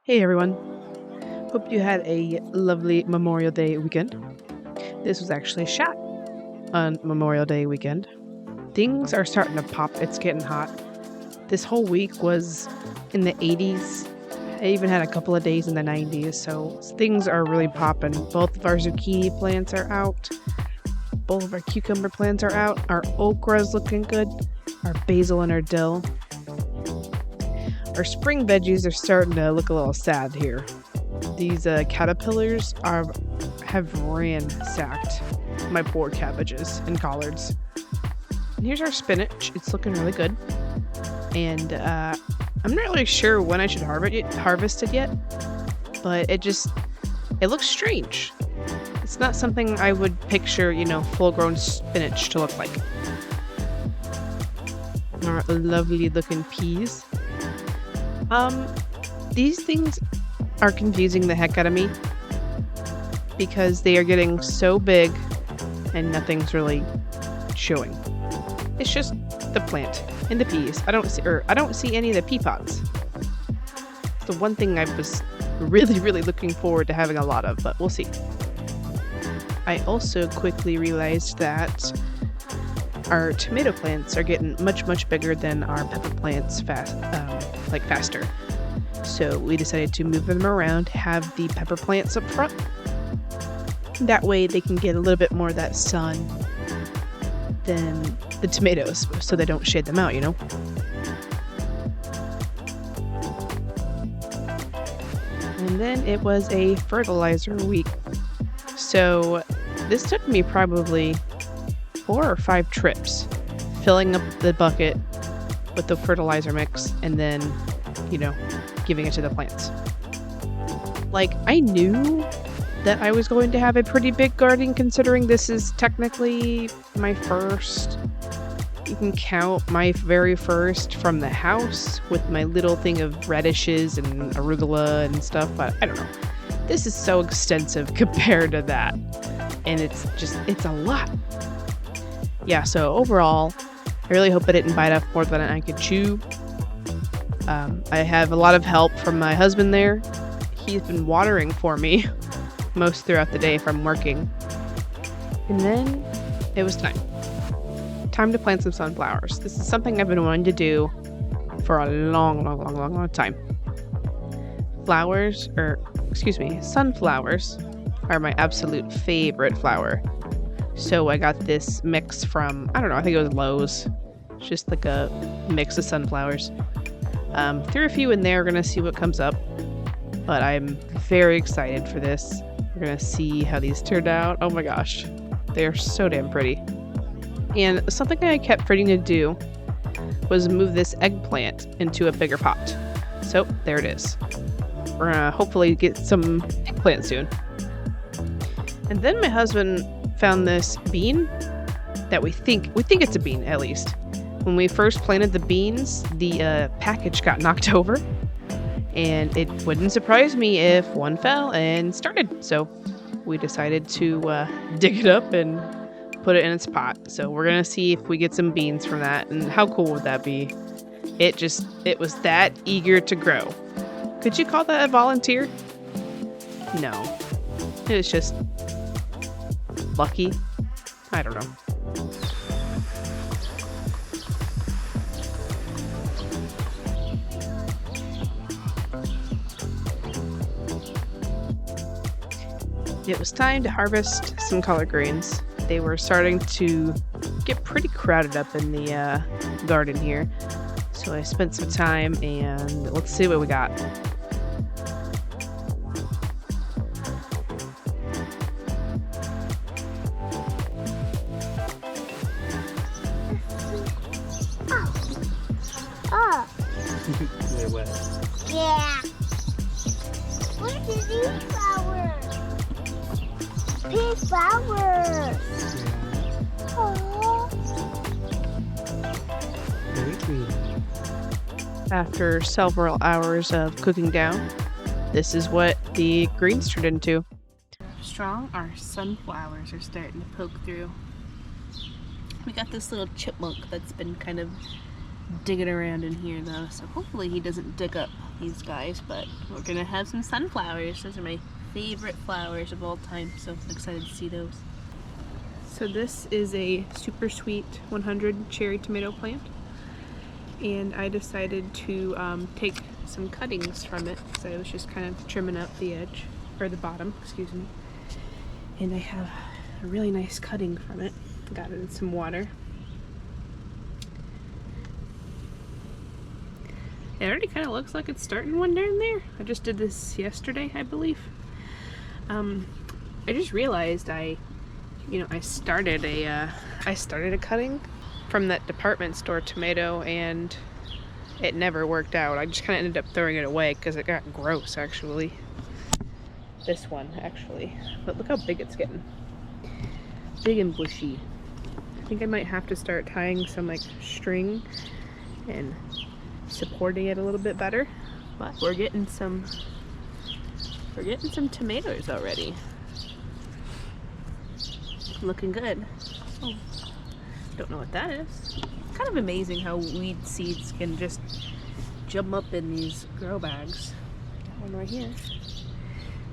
Hey everyone. Hope you had a lovely Memorial Day weekend. This was actually shot on Memorial Day weekend. Things are starting to pop. It's getting hot. This whole week was in the 80s. I even had a couple of days in the 90s, so things are really popping. Both of our zucchini plants are out. Both of our cucumber plants are out. Our okra is looking good. Our basil and our dill. Our spring veggies are starting to look a little sad here. These caterpillars have ransacked my poor cabbages and collards. And here's our spinach. It's looking really good. And I'm not really sure when I should harvest it yet, but it looks strange. It's not something I would picture, full-grown spinach to look like. Our lovely looking peas. These things are confusing the heck out of me because they are getting so big and nothing's really showing. It's just the plant and the peas. I don't see any of the pea pods. It's the one thing I was really, really looking forward to having a lot of, but we'll see. I also quickly realized that our tomato plants are getting much, much bigger than our pepper plants faster. So we decided to move them around, have the pepper plants up front. That way they can get a little bit more of that sun than the tomatoes, so they don't shade them out, And then it was a fertilizer week. So this took me probably 4 or 5 trips, filling up the bucket with the fertilizer mix and then, giving it to the plants. Like, I knew that I was going to have a pretty big garden considering this is technically my first. You can count my very first from the house with my little thing of radishes and arugula and stuff, but I don't know. This is so extensive compared to that. And it's a lot. Yeah, so overall, I really hope I didn't bite off more than I could chew. I have a lot of help from my husband there. He's been watering for me most throughout the day from working. And then it was time to plant some sunflowers. This is something I've been wanting to do for a long, long, long, long, long time. Sunflowers are my absolute favorite flower. So I got this mix from, I don't know, I think it was Lowe's. It's just like a mix of sunflowers. Threw a few in there, we're going to see what comes up. But I'm very excited for this. We're going to see how these turned out. Oh my gosh, they're so damn pretty. And something I kept forgetting to do was move this eggplant into a bigger pot. So there it is. We're going to hopefully get some eggplant soon. And then my husband found this bean that we think it's a bean, at least. When we first planted the beans, the package got knocked over, and it wouldn't surprise me if one fell and started. So we decided to dig it up and put it in its pot. So we're gonna see if we get some beans from that, and how cool would that be? It was that eager to grow. Could you call that a volunteer? No, it was just lucky. I don't know. It was time to harvest some collard greens. They were starting to get pretty crowded up in the garden here. So I spent some time and let's see what we got. They're wet. Yeah. Look at these flowers. Pink flowers. Oh. Very pretty. After several hours of cooking down, this is what the greens turned into. Strong, our sunflowers are starting to poke through. We got this little chipmunk that's been kind of digging around in here though, so hopefully he doesn't dig up these guys, but we're gonna have some sunflowers. Those are my favorite flowers of all time, so I'm excited to see those. So this is a super sweet 100 cherry tomato plant, and I decided to take some cuttings from it, so I was just kind of trimming out the edge, or the bottom, excuse me, and I have a really nice cutting from it. Got it in some water. It already kind of looks like it's starting one down there. I just did this yesterday, I believe. I just realized I started a cutting from that department store tomato, and it never worked out. I just kind of ended up throwing it away because it got gross, actually. This one, actually. But look how big it's getting. Big and bushy. I think I might have to start tying some like string and supporting it a little bit better. But we're getting some tomatoes already. Looking good. Oh, don't know what that is. Kind of amazing how weed seeds can just jump up in these grow bags. Got one right here.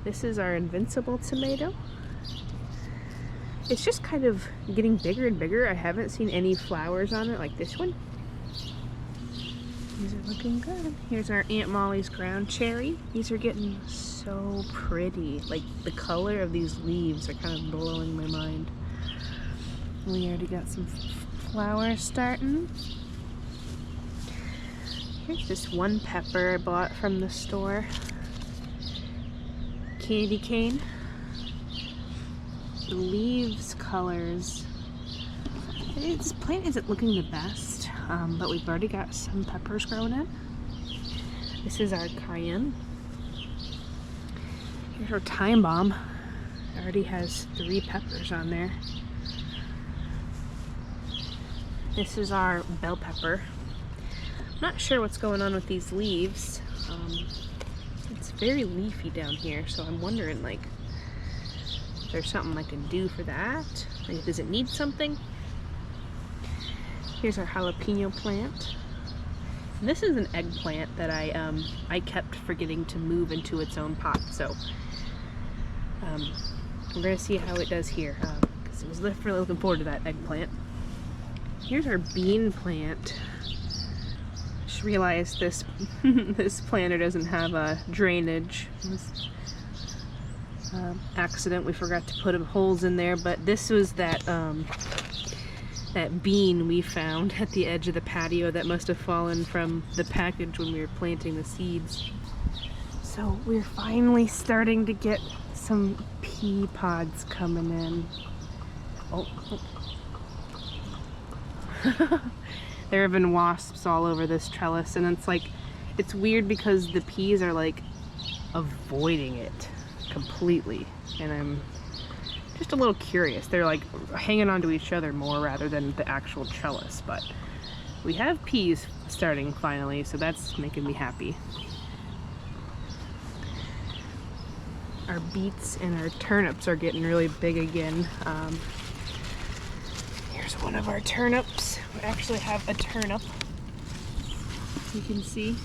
This is our invincible tomato. It's just kind of getting bigger and bigger. I haven't seen any flowers on it like this one. These are looking good. Here's our Aunt Molly's ground cherry. These are getting so pretty. Like the color of these leaves are kind of blowing my mind. We already got some flowers starting. Here's this one pepper I bought from the store. Candy cane. The leaves colors. This plant isn't looking the best, but we've already got some peppers growing in. This is our cayenne. Here's our time bomb. It already has 3 peppers on there. This is our bell pepper. I'm not sure what's going on with these leaves. It's very leafy down here, so I'm wondering like if there's something I can do for that. Like, does it need something? Here's our jalapeno plant. And this is an eggplant that I kept forgetting to move into its own pot, so we're gonna see how it does here, because I was really looking forward to that eggplant. Here's our bean plant. Just realized this this planter doesn't have a drainage. Accident, we forgot to put holes in there, but this was that that bean we found at the edge of the patio that must have fallen from the package when we were planting the seeds. So we're finally starting to get some pea pods coming in. Oh. There have been wasps all over this trellis, and it's weird because the peas are like avoiding it completely, and I'm just a little curious. They're like hanging on to each other more rather than the actual trellis, but we have peas starting finally, so that's making me happy. Our beets and our turnips are getting really big again. Here's one of our turnips. We actually have a turnip, you can see.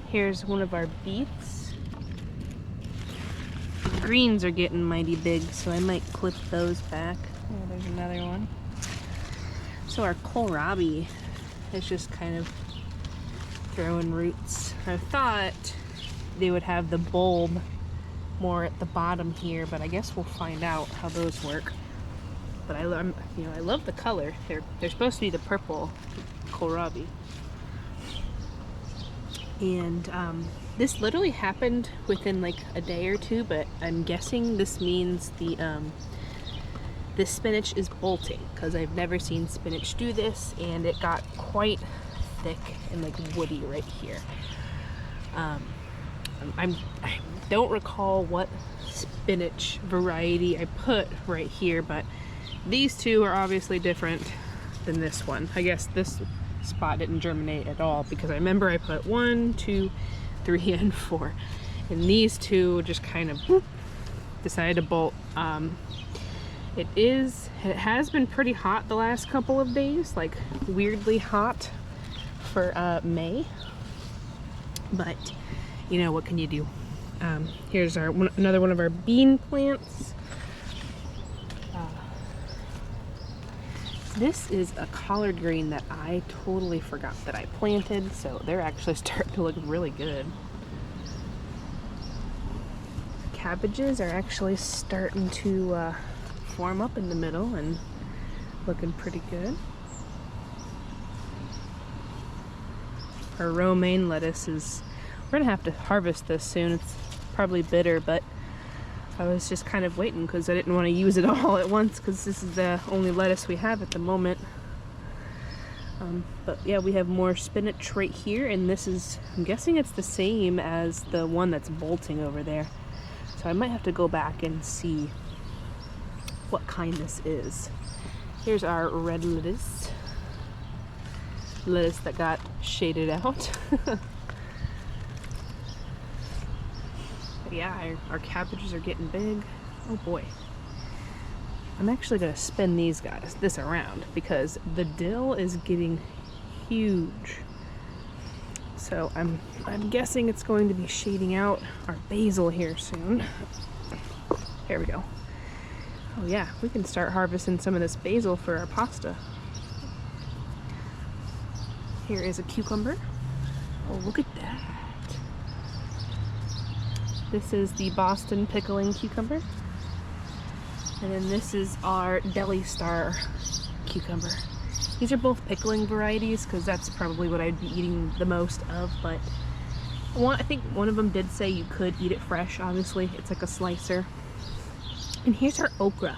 Here's one of our beets. The greens are getting mighty big, so I might clip those back. Oh, there's another one. So our kohlrabi is just kind of throwing roots. I thought they would have the bulb more at the bottom here, but I guess we'll find out how those work. But I love the color. They're supposed to be the purple kohlrabi. And this literally happened within like a day or two, but I'm guessing this means this spinach is bolting, because I've never seen spinach do this, and it got quite thick and like woody right here. I don't recall what spinach variety I put right here, but these two are obviously different than this one. I guess this spot didn't germinate at all, because I remember I put 1, 2, 3, and 4, and these two just kind of whoop, decided to bolt. It has been pretty hot the last couple of days, like weirdly hot for May. But you know, what can you do? Here's another one of our bean plants. This is a collard green that I totally forgot that I planted, so they're actually starting to look really good. Cabbages are actually starting to form up in the middle and looking pretty good. Our romaine lettuce we're gonna have to harvest this soon. It's probably bitter, but I was just kind of waiting because I didn't want to use it all at once because this is the only lettuce we have at the moment. But yeah, we have more spinach right here, and this is, I'm guessing it's the same as the one that's bolting over there. So I might have to go back and see what kind this is. Here's our red lettuce. Lettuce that got shaded out. Yeah, our cabbages are getting big. Oh boy. I'm actually gonna spin this around because the dill is getting huge. So I'm guessing it's going to be shading out our basil here soon. There we go. Oh yeah, we can start harvesting some of this basil for our pasta. Here is a cucumber. Oh, look at that. This is the Boston pickling cucumber. And then this is our Deli Star cucumber. These are both pickling varieties because that's probably what I'd be eating the most of, but I think one of them did say you could eat it fresh, obviously. It's like a slicer. And here's our okra.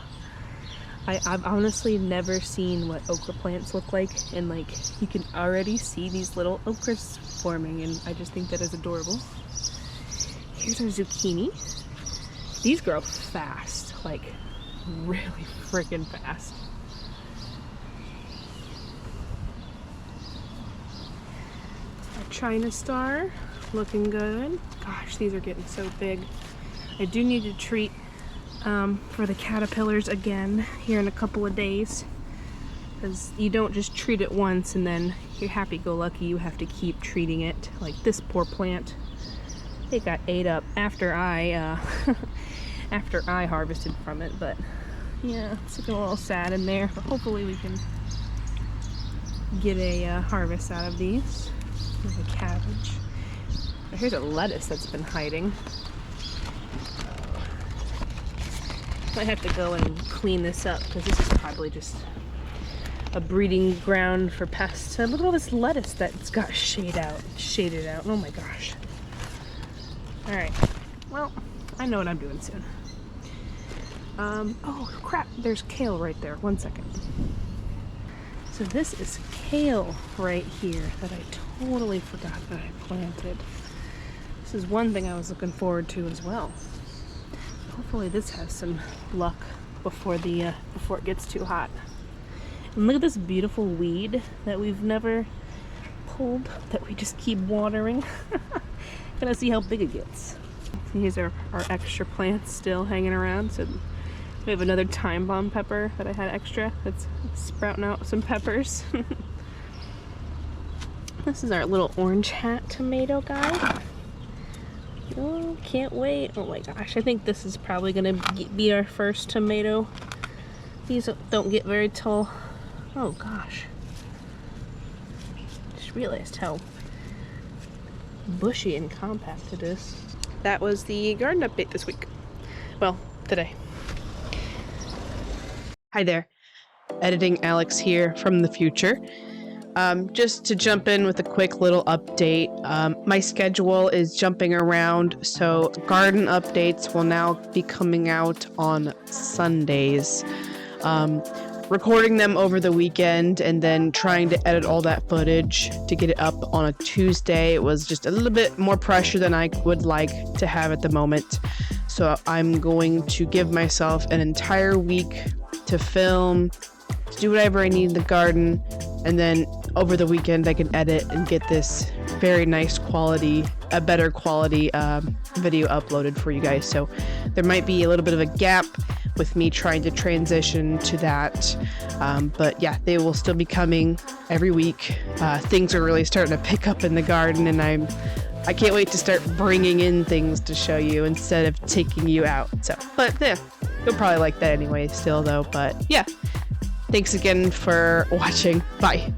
I've honestly never seen what okra plants look like, and like you can already see these little okras forming, and I just think that is adorable. Here's our zucchini. These grow fast, like really freaking fast. Our China Star, looking good. Gosh, these are getting so big. I do need to treat for the caterpillars again here in a couple of days, because you don't just treat it once and then you're happy-go-lucky. You have to keep treating it. Like this poor plant, it got ate up after I after I harvested from it. But yeah, it's looking a little sad in there, but hopefully we can get a harvest out of these. Here's a cabbage. Here's a lettuce that's been hiding. Might have to go and clean this up because this is probably just a breeding ground for pests. And look at all this lettuce that's got shaded out. Oh my gosh. All right. Well, I know what I'm doing soon. Oh crap, there's kale right there. One second. So this is kale right here that I totally forgot that I planted. This is one thing I was looking forward to as well. Hopefully this has some luck before it gets too hot. And look at this beautiful weed that we've never pulled, that we just keep watering. Gonna see how big it gets. These are our extra plants still hanging around. So we have another time bomb pepper that I had extra that's sprouting out some peppers. This is our little orange hat tomato guy. Oh, can't wait. Oh my gosh, I think this is probably gonna be our first tomato. These don't get very tall. Oh gosh. Just realized how bushy and compact it is. That was the garden update this week. Well, today. Hi there. Editing Alex here from the future. Just to jump in with a quick little update, my schedule is jumping around, so garden updates will now be coming out on Sundays. Recording them over the weekend and then trying to edit all that footage to get it up on a Tuesday was just a little bit more pressure than I would like to have at the moment. So I'm going to give myself an entire week to film, to do whatever I need in the garden, and then over the weekend I can edit and get this very nice quality, a better quality video uploaded for you guys. So there might be a little bit of a gap with me trying to transition to that. But yeah, they will still be coming every week. Things are really starting to pick up in the garden, and I can't wait to start bringing in things to show you instead of taking you out. So, but yeah, you'll probably like that anyway still though. But yeah, thanks again for watching. Bye.